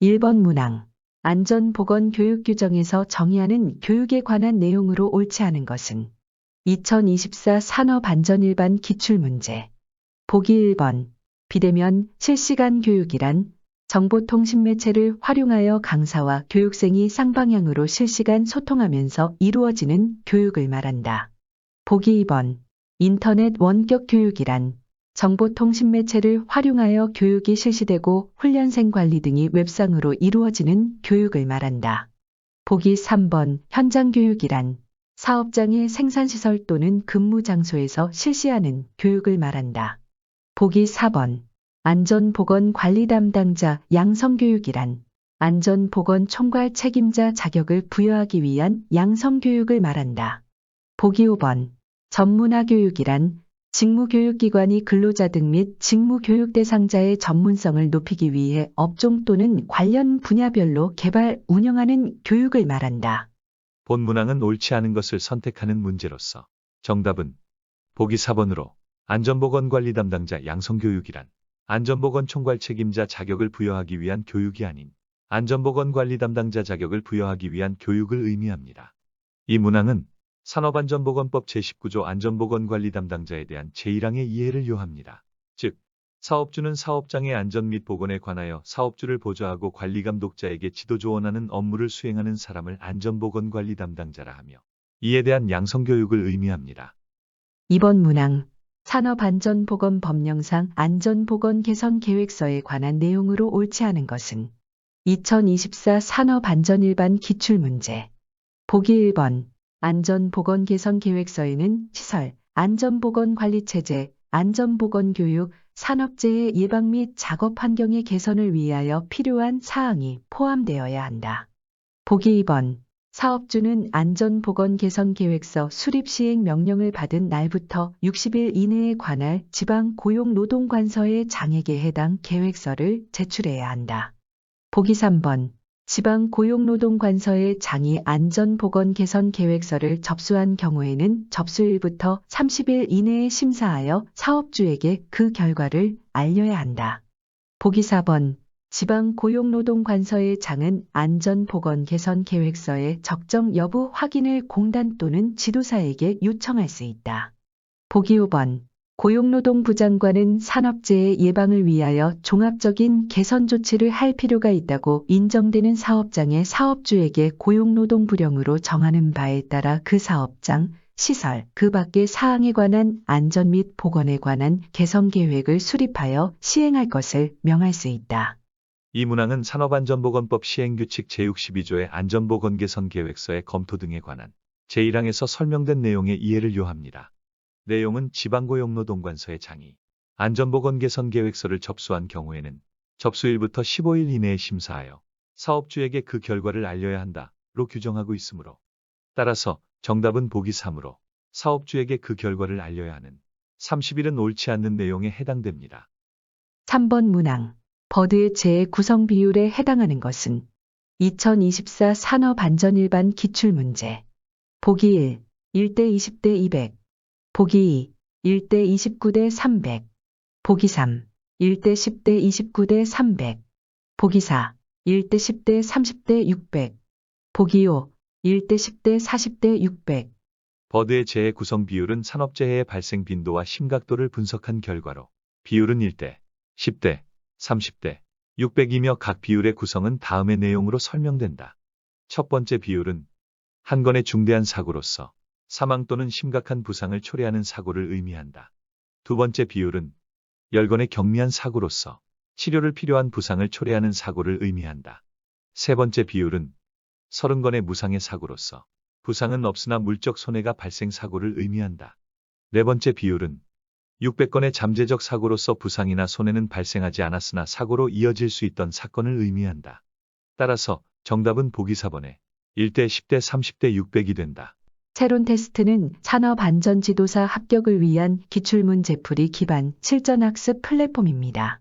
1번 문항. 안전보건교육 규정에서 정의하는 교육에 관한 내용으로 옳지 않은 것은 2024 산업안전일반 기출문제. 보기 1번. 비대면 실시간 교육이란 정보통신매체를 활용하여 강사와 교육생이 쌍방향으로 실시간 소통하면서 이루어지는 교육을 말한다. 보기 2번. 인터넷 원격 교육이란 정보통신매체를 활용하여 교육이 실시되고 훈련생 관리 등이 웹상으로 이루어지는 교육을 말한다. 보기 3번. 현장교육이란 사업장의 생산시설 또는 근무 장소에서 실시하는 교육을 말한다. 보기 4번. 안전보건관리 담당자 양성교육이란 안전보건총괄 책임자 자격을 부여하기 위한 양성교육을 말한다. 보기 5번. 전문화교육이란 직무교육기관이 근로자등 및 직무교육 대상자의 전문성을 높이기 위해 업종 또는 관련 분야별로 개발, 운영하는 교육을 말한다. 본 문항은 옳지 않은 것을 선택하는 문제로서 정답은 보기 4번으로 안전보건관리 담당자 양성교육이란 안전보건총괄 책임자 자격을 부여하기 위한 교육이 아닌 안전보건관리 담당자 자격을 부여하기 위한 교육을 의미합니다. 이 문항은 산업안전보건법 제19조 안전보건관리 담당자에 대한 제1항의 이해를 요합니다. 즉, 사업주는 사업장의 안전 및 보건에 관하여 사업주를 보좌하고 관리감독자에게 지도조언하는 업무를 수행하는 사람을 안전보건관리 담당자라 하며 이에 대한 양성교육을 의미합니다. 2번 문항. 산업안전보건법령상 안전보건 개선 계획서에 관한 내용으로 옳지 않은 것은 2024 산업안전일반 기출문제. 보기 1번. 안전보건 개선 계획서에는 시설, 안전보건관리체제, 안전보건교육, 산업재해 예방 및 작업 환경의 개선을 위하여 필요한 사항이 포함되어야 한다. 보기 2번. 사업주는 안전보건 개선 계획서 수립 시행 명령을 받은 날부터 60일 이내에 관할 지방고용노동관서의 장에게 해당 계획서를 제출해야 한다. 보기 3번. 지방고용노동관서의 장이 안전보건 개선 계획서를 접수한 경우에는 접수일부터 30일 이내에 심사하여 사업주에게 그 결과를 알려야 한다. 보기 4번. 지방고용노동관서의 장은 안전보건 개선 계획서의 적정 여부 확인을 공단 또는 지도사에게 요청할 수 있다. 보기 5번. 고용노동부 장관은 산업재해 예방을 위하여 종합적인 개선 조치를 할 필요가 있다고 인정되는 사업장의 사업주에게 고용노동부령으로 정하는 바에 따라 그 사업장, 시설, 그 밖의 사항에 관한 안전 및 보건에 관한 개선 계획을 수립하여 시행할 것을 명할 수 있다. 이 문항은 산업안전보건법 시행규칙 제62조의 안전보건 개선 계획서의 검토 등에 관한 제1항에서 설명된 내용의 이해를 요합니다. 내용은 지방고용노동관서의 장이 안전보건 개선 계획서를 접수한 경우에는 접수일부터 15일 이내에 심사하여 사업주에게 그 결과를 알려야 한다로 규정하고 있으므로 따라서 정답은 보기 3으로 사업주에게 그 결과를 알려야 하는 30일은 옳지 않는 내용에 해당됩니다. 3번 문항. 버드의 재구성 비율에 해당하는 것은 2024 산업안전일반 기출문제. 보기 1. 1대 20대 200. 보기 2. 1대 29대 300. 보기 3. 1대 10대 29대 300. 보기 4. 1대 10대 30대 600. 보기 5. 1대 10대 40대 600. 버드의 재해 구성 비율은 산업재해의 발생 빈도와 심각도를 분석한 결과로 비율은 1대, 10대, 30대, 600이며 각 비율의 구성은 다음의 내용으로 설명된다. 첫 번째 비율은 한 건의 중대한 사고로서 사망 또는 심각한 부상을 초래하는 사고를 의미한다. 두 번째 비율은 10건의 경미한 사고로서 치료를 필요한 부상을 초래하는 사고를 의미한다. 세 번째 비율은 30건의 무상의 사고로서 부상은 없으나 물적 손해가 발생 사고를 의미한다. 네 번째 비율은 600건의 잠재적 사고로서 부상이나 손해는 발생하지 않았으나 사고로 이어질 수 있던 사건을 의미한다. 따라서 정답은 보기 4번에 1대 10대 30대 600이 된다. 새론 테스트는 산업안전지도사 합격을 위한 기출문제풀이 기반 실전학습 플랫폼입니다.